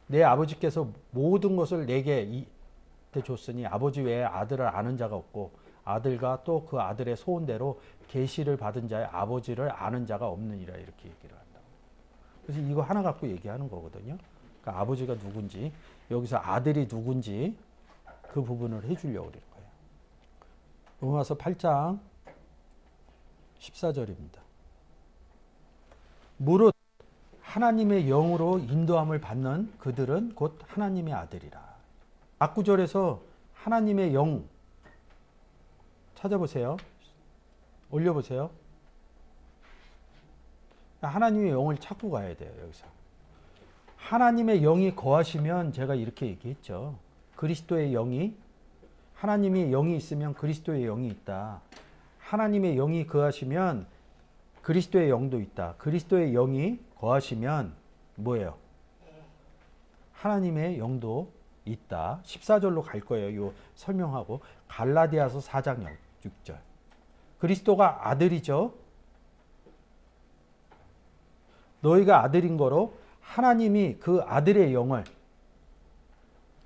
내 아버지께서 모든 것을 내게 줬으니 아버지 외에 아들을 아는 자가 없고 아들과 또 그 아들의 소원대로 계시를 받은 자의 아버지를 아는 자가 없느니라 이렇게 얘기를 한다. 그래서 이거 하나 갖고 얘기하는 거거든요. 그러니까 아버지가 누군지 여기서 아들이 누군지 그 부분을 해주려고 그럴 거예요. 로마서 8장 14절입니다. 무릇 하나님의 영으로 인도함을 받는 그들은 곧 하나님의 아들이라. 앞구절에서 하나님의 영 찾아보세요. 올려보세요. 하나님의 영을 찾고 가야 돼요. 여기서 하나님의 영이 거하시면 제가 이렇게 얘기했죠. 그리스도의 영이 하나님의 영이 있으면 그리스도의 영이 있다. 하나님의 영이 거하시면 그리스도의 영도 있다. 그리스도의 영이 거하시면 뭐예요? 하나님의 영도 있다. 14절로 갈 거예요. 요 설명하고 갈라디아서 4장 6절. 그리스도가 아들이죠. 너희가 아들인 거로 하나님이 그 아들의 영을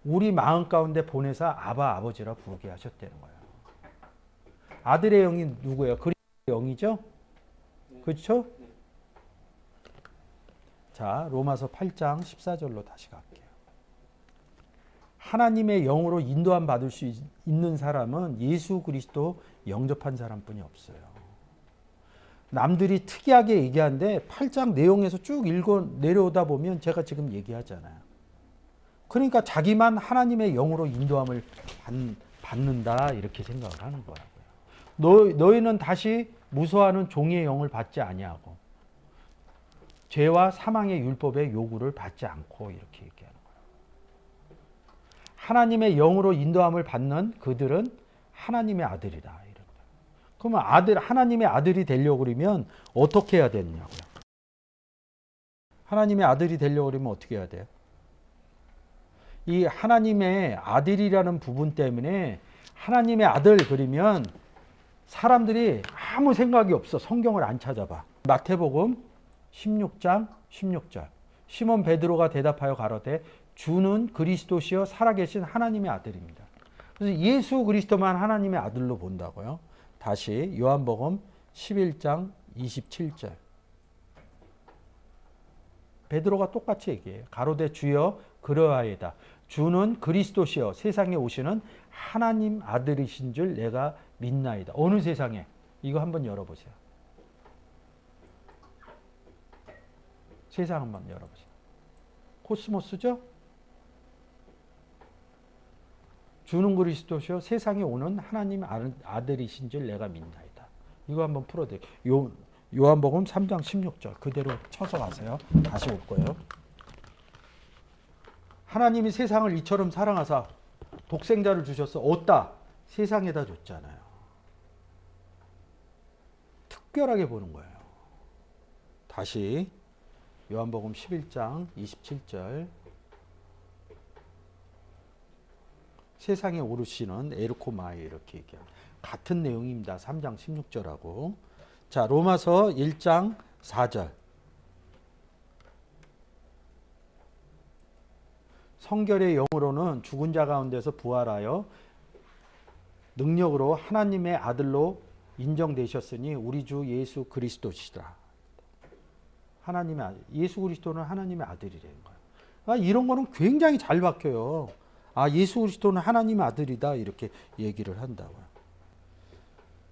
우리 마음 가운데 보내사 아바 아버지라 부르게 하셨다는 거예요. 아들의 영이 누구예요? 그리스도의 영이죠? 그렇죠? 자, 로마서 8장 14절로 다시 갈게요. 하나님의 영으로 인도함 받을 수 있는 사람은 예수 그리스도 영접한 사람뿐이 없어요. 남들이 특이하게 얘기하는데 8장 내용에서 쭉 읽어 내려오다 보면 제가 지금 얘기하잖아요. 그러니까 자기만 하나님의 영으로 인도함을 받는다 이렇게 생각을 하는 거라고요. 너희는 다시 무서워하는 종의 영을 받지 아니하고 죄와 사망의 율법의 요구를 받지 않고 이렇게 얘기하는 거예요. 하나님의 영으로 인도함을 받는 그들은 하나님의 아들이다. 이런 거예요. 그러면 하나님의 아들이 되려고 그러면 어떻게 해야 되느냐고요. 하나님의 아들이 되려고 그러면 어떻게 해야 돼요? 이 하나님의 아들이라는 부분 때문에 하나님의 아들 그러면 사람들이 아무 생각이 없어. 성경을 안 찾아봐. 마태복음 16장 16절. 시몬 베드로가 대답하여 가로되 주는 그리스도시요 살아계신 하나님의 아들입니다. 그래서 예수 그리스도만 하나님의 아들로 본다고요. 다시 요한복음 11장 27절. 베드로가 똑같이 얘기해요. 가로되 주여 그러하이다. 주는 그리스도시요 세상에 오시는 하나님 아들이신 줄 내가 믿나이다. 어느 세상에? 이거 한번 열어보세요. 세상 한번 열어보세요. 코스모스죠? 주는 그리스도시요 세상에 오는 하나님 아들이신 줄 내가 믿나이다. 이거 한번 풀어드릴게요. 요한복음 3장 16절 그대로 쳐서 가세요. 다시 올 거예요. 하나님이 세상을 이처럼 사랑하사 독생자를 주셔서 어디다? 세상에다 줬잖아요. 특별하게 보는 거예요. 다시 요한복음 11장 27절 세상에 오르시는 에르코마이 이렇게 얘기합니다. 같은 내용입니다. 3장 16절하고 자 로마서 1장 4절 성결의 영으로는 죽은 자 가운데서 부활하여 능력으로 하나님의 아들로 인정되셨으니 우리 주 예수 그리스도시라. 하나님의 아들, 예수 그리스도는 하나님의 아들이라는 거예요. 그러니까 이런 거는 굉장히 잘 박혀요. 아, 예수 그리스도는 하나님의 아들이다 이렇게 얘기를 한다고요.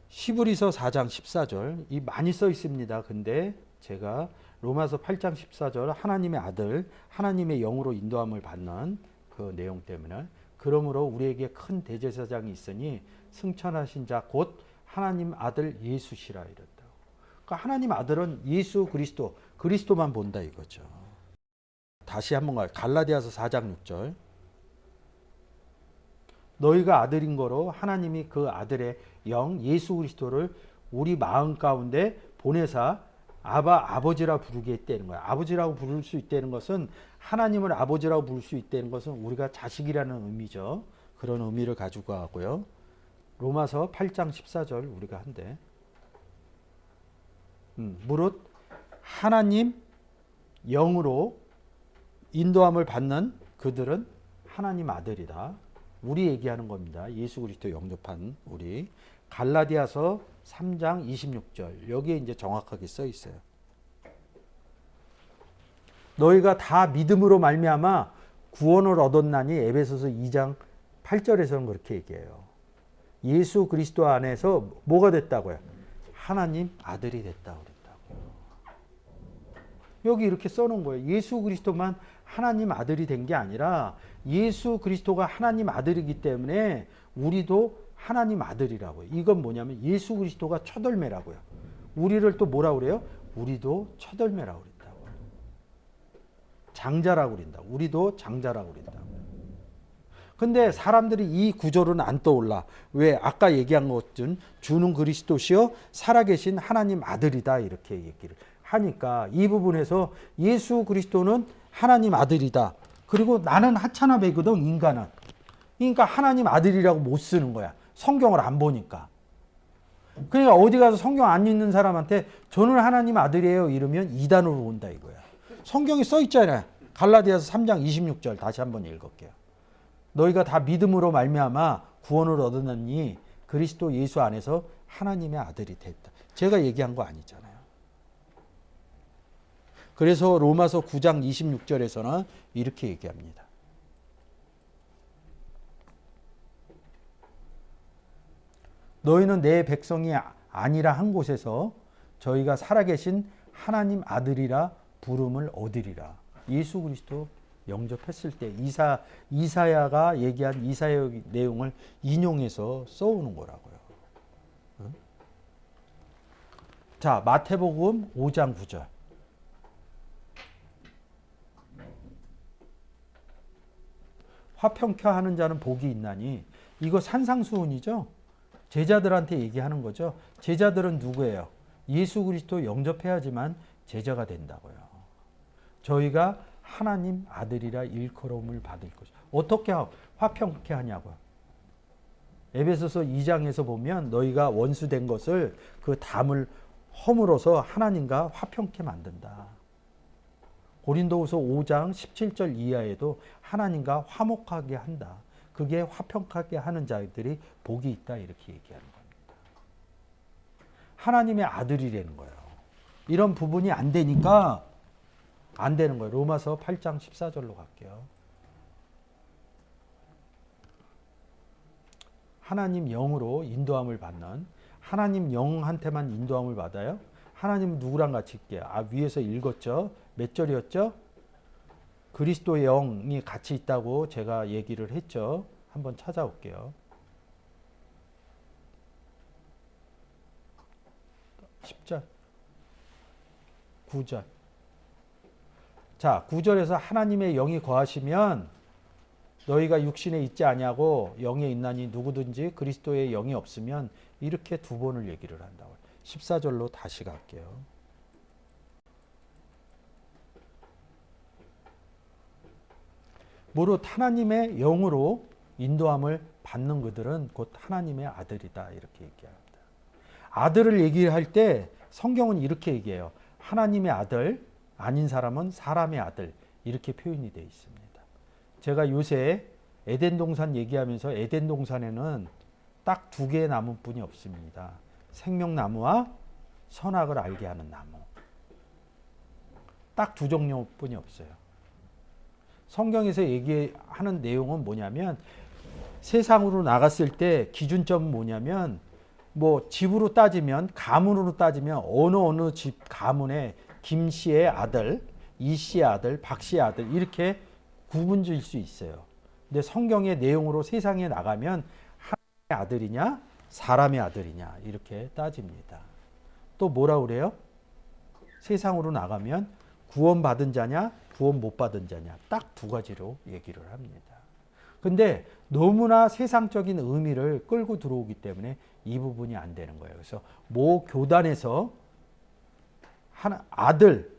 히브리서 4장 14절 이 많이 써 있습니다. 근데 제가 로마서 8장 14절 하나님의 아들, 하나님의 영으로 인도함을 받는 그 내용 때문에 그러므로 우리에게 큰 대제사장이 있으니 승천하신 자 곧 하나님 아들 예수시라 이랬다. 그러니까 하나님 아들은 예수 그리스도, 그리스도만 본다 이거죠. 다시 한번 가요. 갈라디아서 4장 6절. 너희가 아들인 거로 하나님이 그 아들의 영 예수 그리스도를 우리 마음 가운데 보내사 아버지라 부르게 했다는 거예요. 아버지라고 부를 수 있다는 것은 하나님을 아버지라고 부를 수 있다는 것은 우리가 자식이라는 의미죠. 그런 의미를 가지고 하고요. 로마서 8장 14절 우리가 한데 무릇 하나님 영으로 인도함을 받는 그들은 하나님 아들이다. 우리 얘기하는 겁니다. 예수 그리스도 영접한 우리. 갈라디아서 3장 26절. 여기에 이제 정확하게 써 있어요. 너희가 다 믿음으로 말미암아 구원을 얻었나니 에베소서 2장 8절에서는 그렇게 얘기해요. 예수 그리스도 안에서 뭐가 됐다고요? 하나님 아들이 됐다고 그랬다고요. 여기 이렇게 써놓은 거예요. 예수 그리스도만 하나님 아들이 된 게 아니라 예수 그리스도가 하나님 아들이기 때문에 우리도 하나님 아들이라고요. 이건 뭐냐면 예수 그리스도가 첫 열매라고요. 우리를 또 뭐라 그래요? 우리도 첫 열매라고 그랬다고요. 장자라고 그런다. 우리도 장자라고 그랬다고요. 근데 사람들이 이 구절은 안 떠올라. 왜? 아까 얘기한 것은 주는 그리스도시요 살아계신 하나님 아들이다 이렇게 얘기를 하니까 이 부분에서 예수 그리스도는 하나님 아들이다. 그리고 나는 하찮아배거든 인간은. 그러니까 하나님 아들이라고 못 쓰는 거야. 성경을 안 보니까. 그러니까 어디 가서 성경 안 읽는 사람한테 저는 하나님 아들이에요 이러면 이단으로 온다 이거야. 성경에 써 있잖아요. 갈라디아서 3장 26절 다시 한번 읽을게요. 너희가 다 믿음으로 말미암아 구원을 얻었느니 그리스도 예수 안에서 하나님의 아들이 됐다. 제가 얘기한 거 아니잖아요. 그래서 로마서 9장 26절에서는 이렇게 얘기합니다. 너희는 내 백성이 아니라 한 곳에서 저희가 살아계신 하나님 아들이라 부름을 얻으리라. 예수 그리스도 영접했을 때 이사야가 얘기한 이사야의 내용을 인용해서 써오는 거라고요. 응? 자, 마태복음 5장 9절. 화평케 하는 자는 복이 있나니 이거 산상수훈이죠. 제자들한테 얘기하는 거죠. 제자들은 누구예요? 예수 그리스도 영접해야지만 제자가 된다고요. 저희가 하나님 아들이라 일컬음을 받을 것이다. 어떻게 화평케 하냐고요. 에베소서 2장에서 보면 너희가 원수된 것을 그 담을 허물어서 하나님과 화평케 만든다. 고린도후서 5장 17절 이하에도 하나님과 화목하게 한다. 그게 화평하게 하는 자들이 복이 있다 이렇게 얘기하는 겁니다. 하나님의 아들이라는 거예요. 이런 부분이 안 되니까 안 되는 거예요. 로마서 8장 14절로 갈게요. 하나님 영으로 인도함을 받는 하나님 영한테만 인도함을 받아요. 하나님은 누구랑 같이 있게요? 위에서 읽었죠. 몇 절이었죠? 그리스도의 영이 같이 있다고 제가 얘기를 했죠. 한번 찾아올게요. 10절, 9절. 자, 9절에서 하나님의 영이 거하시면 너희가 육신에 있지 아니하고 영에 있나니 누구든지 그리스도의 영이 없으면 이렇게 두 번을 얘기를 한다고. 14절로 다시 갈게요. 무릇 하나님의 영으로 인도함을 받는 그들은 곧 하나님의 아들이다 이렇게 얘기합니다. 아들을 얘기할 때 성경은 이렇게 얘기해요. 하나님의 아들 아닌 사람은 사람의 아들 이렇게 표현이 되어 있습니다. 제가 요새 에덴 동산 얘기하면서 에덴 동산에는 딱 두 개의 나무뿐이 없습니다. 생명나무와 선악을 알게 하는 나무. 딱 두 종류뿐이 없어요. 성경에서 얘기하는 내용은 뭐냐면 세상으로 나갔을 때 기준점은 뭐냐면 뭐 집으로 따지면 가문으로 따지면 어느 집 가문에 김 씨의 아들, 이 씨의 아들, 박 씨의 아들 이렇게 구분 지을 수 있어요. 근데 성경의 내용으로 세상에 나가면 하나님의 아들이냐 사람의 아들이냐 이렇게 따집니다. 또 뭐라 그래요? 세상으로 나가면 구원받은 자냐 구원 못 받은 자냐 딱 두 가지로 얘기를 합니다. 근데 너무나 세상적인 의미를 끌고 들어오기 때문에 이 부분이 안 되는 거예요. 그래서 모 교단에서 아들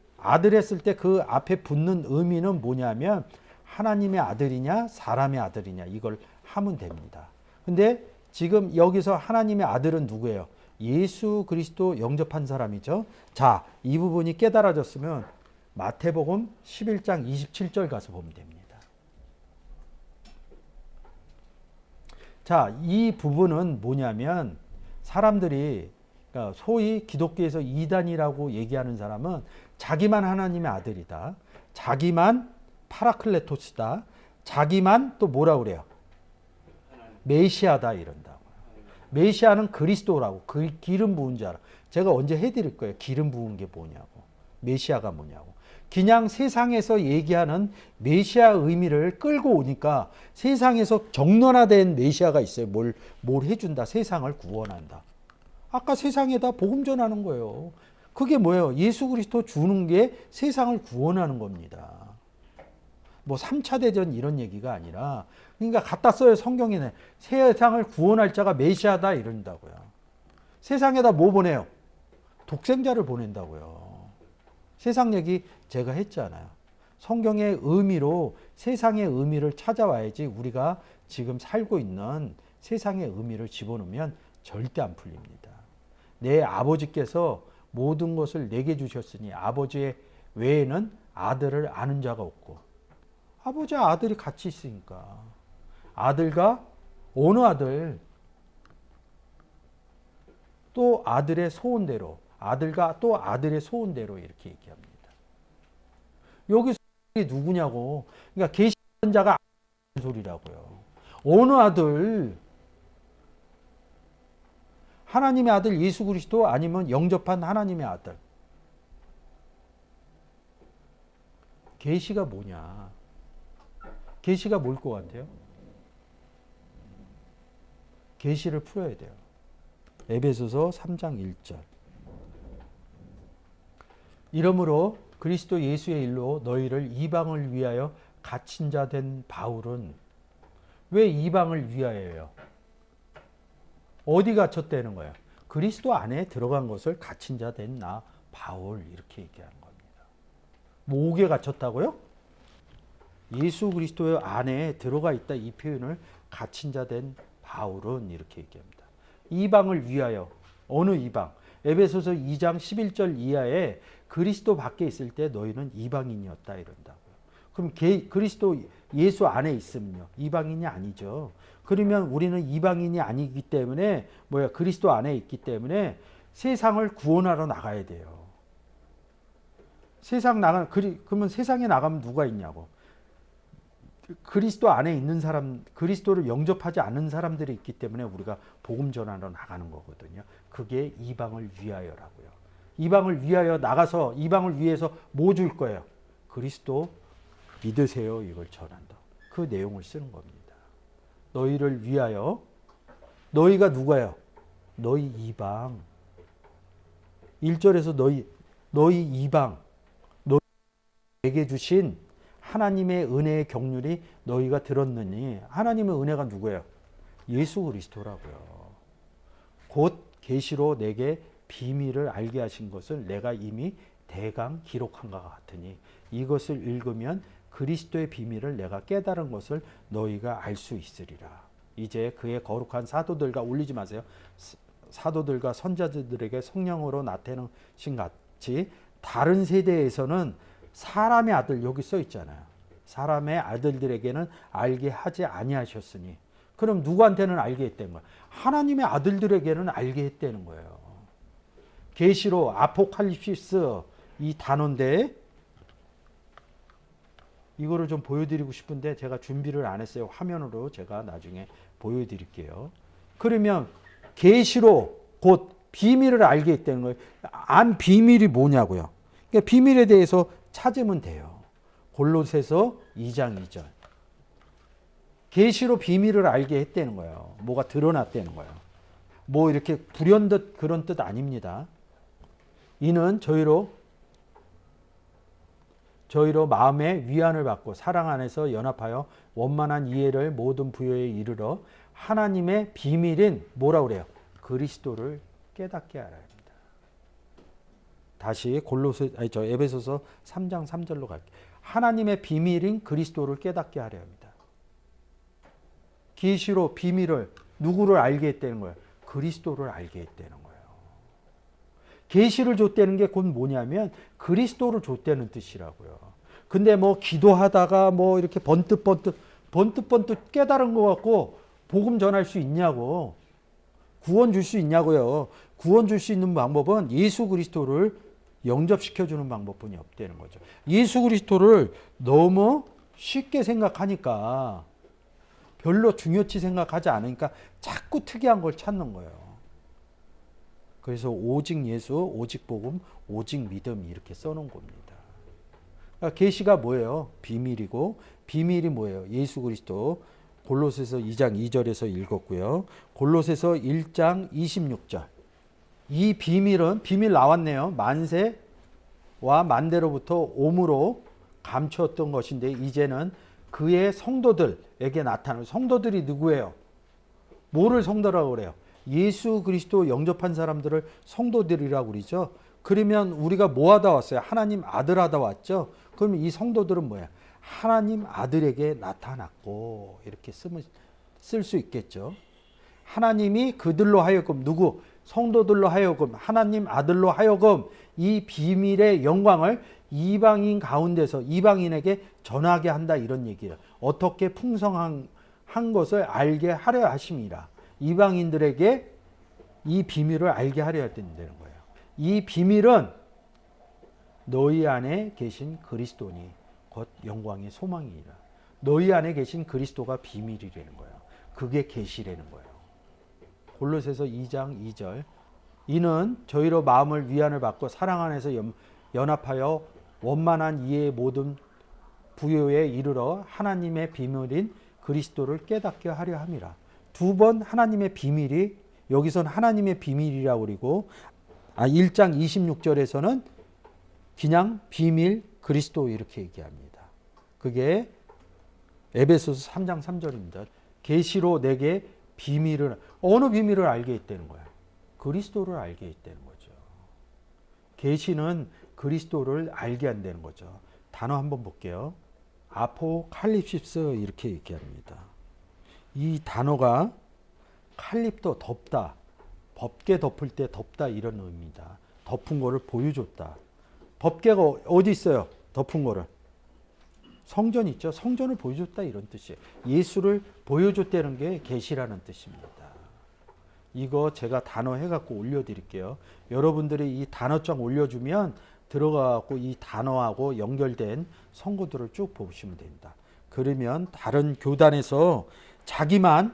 했을 때 그 앞에 붙는 의미는 뭐냐면 하나님의 아들이냐 사람의 아들이냐 이걸 하면 됩니다. 근데 지금 여기서 하나님의 아들은 누구예요? 예수 그리스도 영접한 사람이죠. 자, 이 부분이 깨달아졌으면 마태복음 11장 27절 가서 보면 됩니다. 자, 이 부분은 뭐냐면 사람들이 그러니까 소위 기독교에서 이단이라고 얘기하는 사람은 자기만 하나님의 아들이다. 자기만 파라클레토스다. 자기만 또 뭐라 그래요? 메시아다 이런다고. 메시아는 그리스도라고. 그 기름 부은 자라. 제가 언제 해드릴 거예요. 기름 부은 게 뭐냐고. 메시아가 뭐냐고. 그냥 세상에서 얘기하는 메시아 의미를 끌고 오니까 세상에서 정론화된 메시아가 있어요. 뭘 해준다. 세상을 구원한다. 아까 세상에다 복음 전하는 거예요. 그게 뭐예요? 예수 그리스도 주는 게 세상을 구원하는 겁니다. 뭐 3차 대전 이런 얘기가 아니라 그러니까 갖다 써요. 성경에는 세상을 구원할 자가 메시아다 이런다고요. 세상에다 뭐 보내요? 독생자를 보낸다고요. 세상 얘기 제가 했잖아요. 성경의 의미로 세상의 의미를 찾아와야지 우리가 지금 살고 있는 세상의 의미를 집어넣으면 절대 안 풀립니다. 내 아버지께서 모든 것을 내게 주셨으니 아버지 외에는 아들을 아는 자가 없고 아버지와 아들이 같이 있으니까 아들과 어느 아들 또 아들의 소원대로 아들과 또 아들의 소원대로 이렇게 얘기합니다. 여기서 누구냐고. 그러니까 계시된 자가 아는 소리라고요. 어느 아들? 하나님의 아들 예수 그리스도 아니면 영접한 하나님의 아들. 계시가 뭐냐? 계시가 뭘 것 같아요? 계시를 풀어야 돼요. 에베소서 3장 1절. 이러므로 그리스도 예수의 일로 너희를 이방을 위하여 갇힌 자 된 바울은 왜 이방을 위하여요? 어디 갇혔다는 거야? 그리스도 안에 들어간 것을 갇힌 자 된 나 바울 이렇게 얘기하는 겁니다. 뭐게 갇혔다고요? 예수 그리스도 안에 들어가 있다 이 표현을 갇힌 자 된 바울은 이렇게 얘기합니다. 이방을 위하여 어느 이방? 에베소서 2장 11절 이하에 그리스도 밖에 있을 때 너희는 이방인이었다 이런다고요. 그럼 그리스도 예수 안에 있으면요. 이방인이 아니죠. 그러면 우리는 이방인이 아니기 때문에 그리스도 안에 있기 때문에 세상을 구원하러 나가야 돼요. 그러면 세상에 나가면 누가 있냐고. 그리스도 안에 있는 사람, 그리스도를 영접하지 않는 사람들이 있기 때문에 우리가 복음 전하러 나가는 거거든요. 그게 이방을 위하여라고요. 이방을 위하여 나가서 이방을 위해서 뭐 줄 거예요? 그리스도 믿으세요. 이걸 전한다. 그 내용을 쓰는 겁니다. 너희를 위하여. 너희가 누가요? 너희 이방. 1절에서 너희 이방. 너희에게 주신 하나님의 은혜의 경륜이 너희가 들었느니 하나님의 은혜가 누구예요? 예수 그리스도라고요. 곧 계시로 내게 비밀을 알게 하신 것을 내가 이미 대강 기록한 것 같으니 이것을 읽으면 그리스도의 비밀을 내가 깨달은 것을 너희가 알 수 있으리라. 이제 그의 거룩한 사도들과 올리지 마세요. 사도들과 선자들에게 성령으로 나타내신 같이 다른 세대에서는 사람의 아들 여기 써 있잖아요. 사람의 아들들에게는 알게 하지 아니하셨으니 그럼 누구한테는 알게 했다는 거예요? 하나님의 아들들에게는 알게 했다는 거예요. 계시로 아포칼립시스 이 단어인데 이거를 좀 보여드리고 싶은데 제가 준비를 안 했어요. 화면으로 제가 나중에 보여드릴게요. 그러면 계시로 곧 비밀을 알게 했다는 거예요. 안 비밀이 뭐냐고요. 그러니까 비밀에 대해서 찾으면 돼요. 골로새서 2장 2절. 계시로 비밀을 알게 했다는 거예요. 뭐가 드러났다는 거예요. 뭐 이렇게 불현듯 그런 뜻 아닙니다. 이는 저희로 마음의 위안을 받고 사랑 안에서 연합하여 원만한 이해를 모든 부여에 이르러 하나님의 비밀인 뭐라 그래요? 그리스도를 깨닫게 하라 합니다. 다시 에베소서 3장 3절로 갈게요. 하나님의 비밀인 그리스도를 깨닫게 하려 합니다. 계시로 비밀을 누구를 알게 했다는 거예요? 그리스도를 알게 했다는 거예요. 계시를 줬다는 게 곧 뭐냐면 그리스도를 줬다는 뜻이라고요. 근데 뭐 기도하다가 뭐 이렇게 번뜩 깨달은 것 같고 복음 전할 수 있냐고. 구원 줄 수 있냐고요. 구원 줄 수 있는 방법은 예수 그리스도를 영접시켜주는 방법뿐이 없다는 거죠. 예수 그리스도를 너무 쉽게 생각하니까, 별로 중요치 생각하지 않으니까 자꾸 특이한 걸 찾는 거예요. 그래서 오직 예수, 오직 복음, 오직 믿음 이렇게 써놓은 겁니다. 그러니까 계시가 뭐예요? 비밀이고, 비밀이 뭐예요? 예수 그리스도. 골로새서 2장 2절에서 읽었고요. 골로새서 1장 26절. 이 비밀은, 비밀 나왔네요. 만세와 만대로부터 옴으로 감추었던 것인데 이제는 그의 성도들에게 나타나는. 성도들이 누구예요? 뭐를 성도라고 그래요? 예수 그리스도 영접한 사람들을 성도들이라고 그러죠. 그러면 우리가 뭐 하다 왔어요? 하나님 아들 하다 왔죠. 그러면 이 성도들은 뭐야? 하나님 아들에게 나타났고, 이렇게 쓸 수 있겠죠. 하나님이 그들로 하여금, 누구? 성도들로 하여금, 하나님 아들로 하여금 이 비밀의 영광을 이방인 가운데서 이방인에게 전하게 한다, 이런 얘기예요. 어떻게 풍성한 것을 알게 하려 하심이라. 이방인들에게 이 비밀을 알게 하려 된다는 거예요. 이 비밀은 너희 안에 계신 그리스도니 곧 영광의 소망이니라. 너희 안에 계신 그리스도가 비밀이라는 거예요. 그게 계시라는 거예요. 골로새서 2장 2절. 이는 저희로 마음을 위안을 받고 사랑 안에서 연합하여 원만한 이해의 모든 부요에 이르러 하나님의 비밀인 그리스도를 깨닫게 하려 함이라. 두 번 하나님의 비밀이, 여기선 하나님의 비밀이라고 그리고 1장 26절에서는 그냥 비밀 그리스도 이렇게 얘기합니다. 그게 에베소서 3장 3절입니다. 계시로 내게 비밀을, 어느 비밀을 알게 했다는 거야? 그리스도를 알게 했다는 거죠. 계시는 그리스도를 알게 한다는 거죠. 단어 한번 볼게요. 아포칼립시스 이렇게 얘기합니다. 이 단어가 칼립도 덮다, 법계 덮을 때 덮다 이런 의미입니다. 덮은 거를 보여줬다. 법계가 어디 있어요? 덮은 거를. 성전 있죠. 성전을 보여줬다 이런 뜻이에요. 예수를 보여줬다는 게 계시라는 뜻입니다. 이거 제가 단어 해갖고 올려드릴게요. 여러분들이 이 단어장 올려주면 들어가고 이 단어하고 연결된 성구들을 쭉 보시면 됩니다. 그러면 다른 교단에서 자기만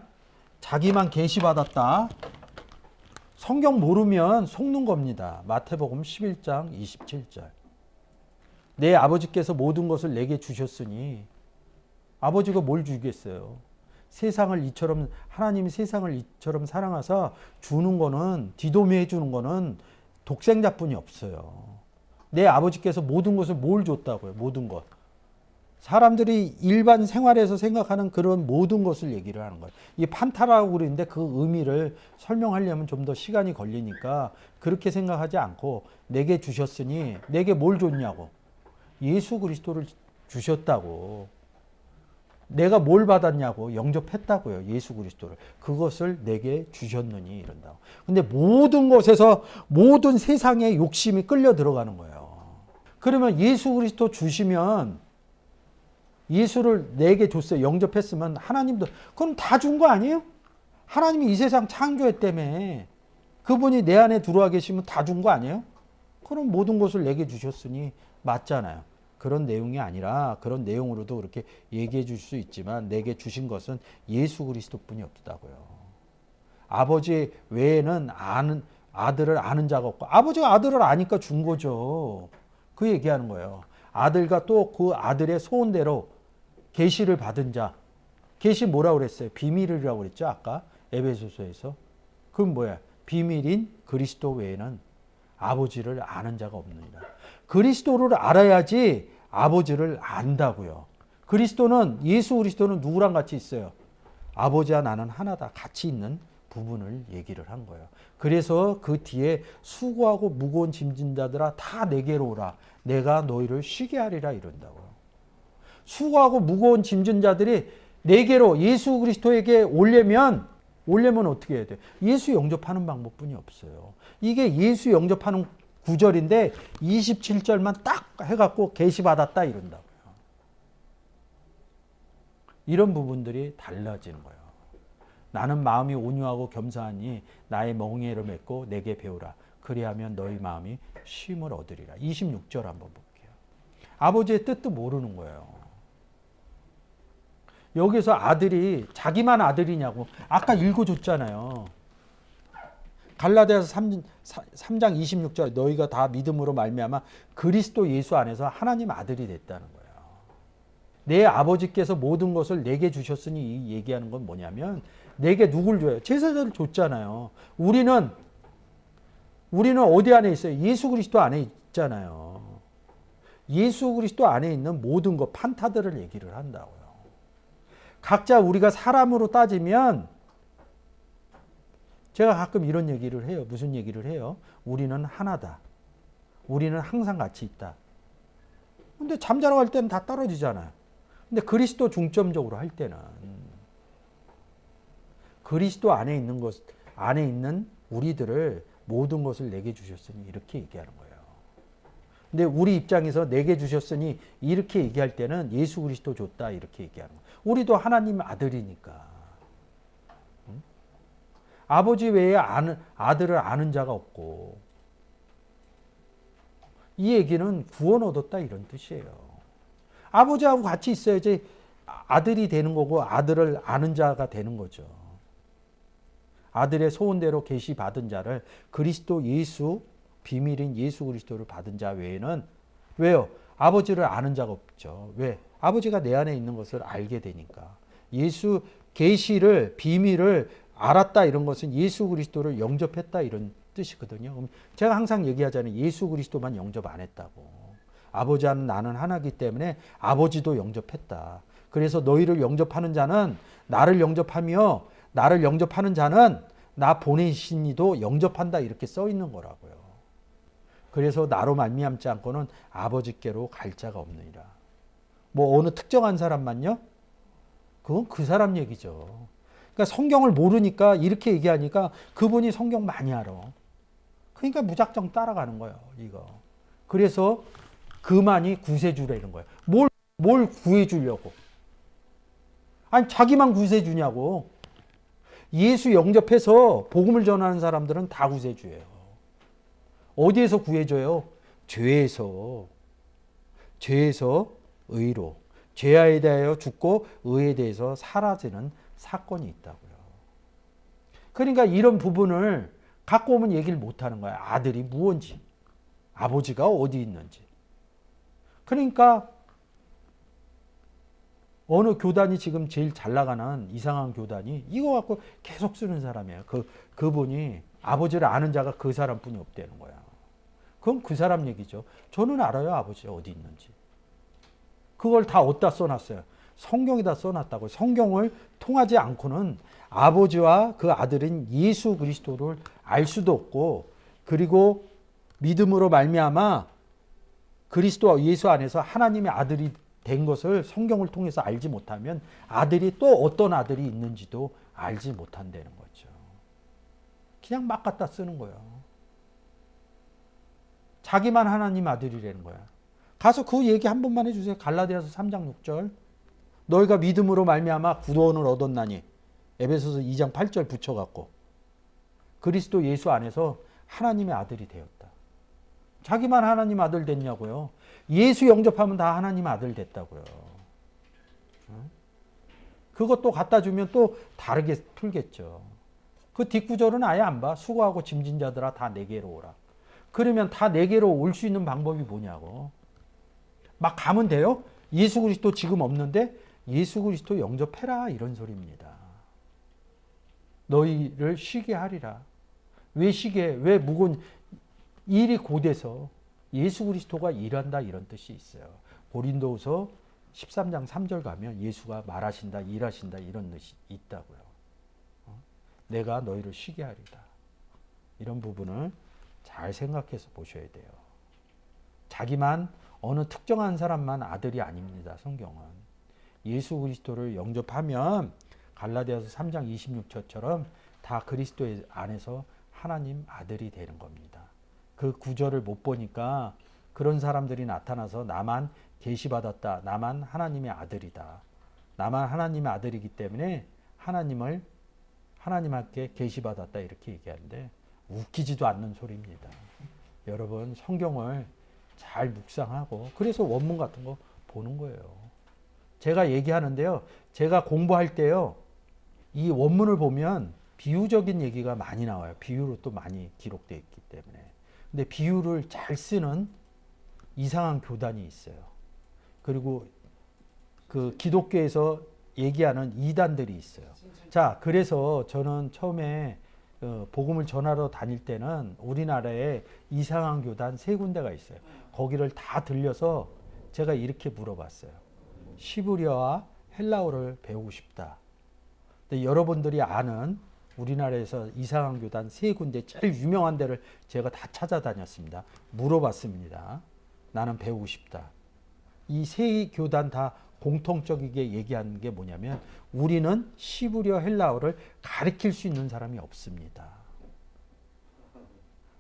계시받았다. 성경 모르면 속는 겁니다. 마태복음 11장 27절. 내 아버지께서 모든 것을 내게 주셨으니, 아버지가 뭘 주겠어요? 세상을 이처럼, 하나님이 세상을 이처럼 사랑하사 주는 거는, 디도미해 주는 거는 독생자뿐이 없어요. 내 아버지께서 모든 것을 뭘 줬다고요? 모든 것. 사람들이 일반 생활에서 생각하는 그런 모든 것을 얘기를 하는 거예요. 이게 판타라고 그러는데 그 의미를 설명하려면 좀 더 시간이 걸리니까 그렇게 생각하지 않고, 내게 주셨으니, 내게 뭘 줬냐고? 예수 그리스도를 주셨다고. 내가 뭘 받았냐고? 영접했다고요. 예수 그리스도를. 그것을 내게 주셨느니 이런다고. 근데 모든 것에서 모든 세상의 욕심이 끌려 들어가는 거예요. 그러면 예수 그리스도 주시면, 예수를 내게 줬어요. 영접했으면 하나님도 그럼 다 준 거 아니에요? 하나님이 이 세상 창조했다며. 그분이 내 안에 들어와 계시면 다 준 거 아니에요? 그럼 모든 것을 내게 주셨으니 맞잖아요. 그런 내용이 아니라, 그런 내용으로도 그렇게 얘기해 줄 수 있지만 내게 주신 것은 예수 그리스도뿐이 없다고요. 아버지 외에는 아들을 아는 자가 없고, 아버지가 아들을 아니까 준 거죠. 그 얘기하는 거예요. 아들과 또 그 아들의 소원대로 계시를 받은 자. 계시 뭐라고 그랬어요? 비밀이라고 그랬죠. 아까 에베소서에서. 그럼 뭐야? 비밀인 그리스도 외에는 아버지를 아는 자가 없느니라. 그리스도를 알아야지 아버지를 안다고요. 그리스도는, 예수 그리스도는 누구랑 같이 있어요? 아버지와 나는 하나다. 같이 있는 부분을 얘기를 한 거예요. 그래서 그 뒤에 수고하고 무거운 짐진 자들아 다 내게로 오라. 내가 너희를 쉬게 하리라 이런다고요. 수고하고 무거운 짐진 자들이 내게로, 예수 그리스도에게 오려면 어떻게 해야 돼요? 예수 영접하는 방법뿐이 없어요. 이게 예수 영접하는 구절인데 27절만 딱 해갖고 계시받았다 이런다고요. 이런 부분들이 달라지는 거예요. 나는 마음이 온유하고 겸손하니 나의 멍에를 맺고 내게 배우라. 그리하면 너희 마음이 쉼을 얻으리라. 26절 한번 볼게요. 아버지의 뜻도 모르는 거예요. 여기서 아들이 자기만 아들이냐고 아까 읽어줬잖아요. 갈라디아서 3장 26절 너희가 다 믿음으로 말미암아 그리스도 예수 안에서 하나님 아들이 됐다는 거예요. 내 아버지께서 모든 것을 내게 주셨으니 이 얘기하는 건 뭐냐면 내게 누굴 줘요? 제사장을 줬잖아요. 우리는 어디 안에 있어요? 예수 그리스도 안에 있잖아요. 예수 그리스도 안에 있는 모든 것 판타들을 얘기를 한다고요. 각자 우리가 사람으로 따지면 제가 가끔 이런 얘기를 해요. 무슨 얘기를 해요? 우리는 하나다. 우리는 항상 같이 있다. 근데 잠자러 갈 때는 다 떨어지잖아요. 근데 그리스도 중점적으로 할 때는 그리스도 안에 있는 것, 안에 있는 우리들을 모든 것을 내게 주셨으니 이렇게 얘기하는 거예요. 근데 우리 입장에서 내게 주셨으니 이렇게 얘기할 때는 예수 그리스도 줬다 이렇게 얘기하는 거예요. 우리도 하나님 아들이니까. 아버지 외에 아들을 아는 자가 없고 이 얘기는 구원 얻었다 이런 뜻이에요. 아버지하고 같이 있어야지 아들이 되는 거고 아들을 아는 자가 되는 거죠. 아들의 소원대로 계시받은 자를 그리스도 예수 비밀인 예수 그리스도를 받은 자 외에는 왜요? 아버지를 아는 자가 없죠. 왜? 아버지가 내 안에 있는 것을 알게 되니까. 예수 계시를 비밀을 알았다 이런 것은 예수 그리스도를 영접했다 이런 뜻이거든요. 제가 항상 얘기하잖아요. 예수 그리스도만 영접 안 했다고. 아버지와는 나는 하나이기 때문에 아버지도 영접했다. 그래서 너희를 영접하는 자는 나를 영접하며 나를 영접하는 자는 나 보내신 이도 영접한다 이렇게 써 있는 거라고요. 그래서 나로 말미암지 않고는 아버지께로 갈 자가 없느니라. 뭐 어느 특정한 사람만요? 그건 그 사람 얘기죠. 그러니까 성경을 모르니까 이렇게 얘기하니까 그분이 성경 많이 알아. 그러니까 무작정 따라가는 거예요. 이거. 그래서 그만이 구세주라는 거예요. 뭘 구해주려고? 아니 자기만 구세주냐고. 예수 영접해서 복음을 전하는 사람들은 다 구세주예요. 어디에서 구해줘요? 죄에서 의로. 죄에 대하여 죽고 의에 대해서 사라지는 사건이 있다고요. 그러니까 이런 부분을 갖고 오면 얘기를 못하는 거야. 아들이 무언지, 아버지가 어디 있는지. 그러니까 어느 교단이 지금 제일 잘 나가는 이상한 교단이 이거 갖고 계속 쓰는 사람이에요. 그분이 아버지를 아는 자가 그 사람뿐이 없다는 거야. 그건 그 사람 얘기죠. 저는 알아요. 아버지 어디 있는지. 그걸 다 어디다 써놨어요. 성경에다 써놨다고. 성경을 통하지 않고는 아버지와 그 아들인 예수 그리스도를 알 수도 없고 그리고 믿음으로 말미암아 그리스도와 예수 안에서 하나님의 아들이 된 것을 성경을 통해서 알지 못하면 아들이 또 어떤 아들이 있는지도 알지 못한다는 거죠. 그냥 막 갖다 쓰는 거예요. 자기만 하나님 아들이라는 거야. 가서 그 얘기 한 번만 해주세요. 갈라디아서 3장 6절. 너희가 믿음으로 말미암아 구원을 얻었나니. 에베소서 2장 8절 붙여갖고 그리스도 예수 안에서 하나님의 아들이 되었다. 자기만 하나님 아들 됐냐고요. 예수 영접하면 다 하나님 아들 됐다고요. 그것도 갖다 주면 또 다르게 풀겠죠. 그 뒷구절은 아예 안 봐. 수고하고 짐진 자들아 다 내게로 오라. 그러면 다 내게로 올 수 있는 방법이 뭐냐고. 막 가면 돼요? 예수 그리스도 지금 없는데 예수 그리스도 영접해라 이런 소리입니다. 너희를 쉬게 하리라. 왜 쉬게? 왜 무거운 일이 곧해서 예수 그리스도가 일한다 이런 뜻이 있어요. 고린도후서 13장 3절 가면 예수가 말하신다, 일하신다 이런 뜻이 있다고요. 내가 너희를 쉬게 하리다. 이런 부분을 잘 생각해서 보셔야 돼요. 자기만 어느 특정한 사람만 아들이 아닙니다. 성경은. 예수 그리스도를 영접하면 갈라디아서 3장 26절처럼 다 그리스도 안에서 하나님 아들이 되는 겁니다. 그 구절을 못 보니까 그런 사람들이 나타나서 나만 계시받았다. 나만 하나님의 아들이다. 나만 하나님의 아들이기 때문에 하나님을 하나님께 계시받았다 이렇게 얘기하는데 웃기지도 않는 소리입니다. 여러분 성경을 잘 묵상하고 그래서 원문 같은 거 보는 거예요. 제가 얘기하는데요. 제가 공부할 때요. 이 원문을 보면 비유적인 얘기가 많이 나와요. 비유로 또 많이 기록되어 있기 때문에. 근데 비유를 잘 쓰는 이상한 교단이 있어요. 그리고 그 기독교에서 얘기하는 이단들이 있어요. 자, 그래서 저는 처음에 복음을 전하러 다닐 때는 우리나라에 이상한 교단 3군데가 있어요. 거기를 다 들려서 제가 이렇게 물어봤어요. 시브리어와 헬라어를 배우고 싶다. 근데 여러분들이 아는 우리나라에서 이상한 교단 3군데 제일 유명한 데를 제가 다 찾아다녔습니다. 물어봤습니다. 나는 배우고 싶다. 이 3교단 다 공통적이게 얘기하는 게 뭐냐면 우리는 시브리어 헬라어를 가르칠 수 있는 사람이 없습니다.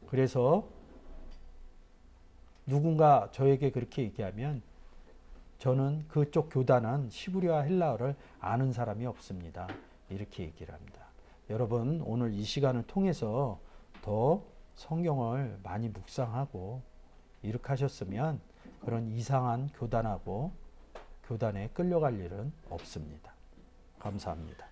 그래서 누군가 저에게 그렇게 얘기하면 저는 그쪽 교단은 시브리어 헬라어를 아는 사람이 없습니다. 이렇게 얘기를 합니다. 여러분 오늘 이 시간을 통해서 더 성경을 많이 묵상하고 이렇게 하셨으면 그런 이상한 교단하고 교단에 끌려갈 일은 없습니다. 감사합니다.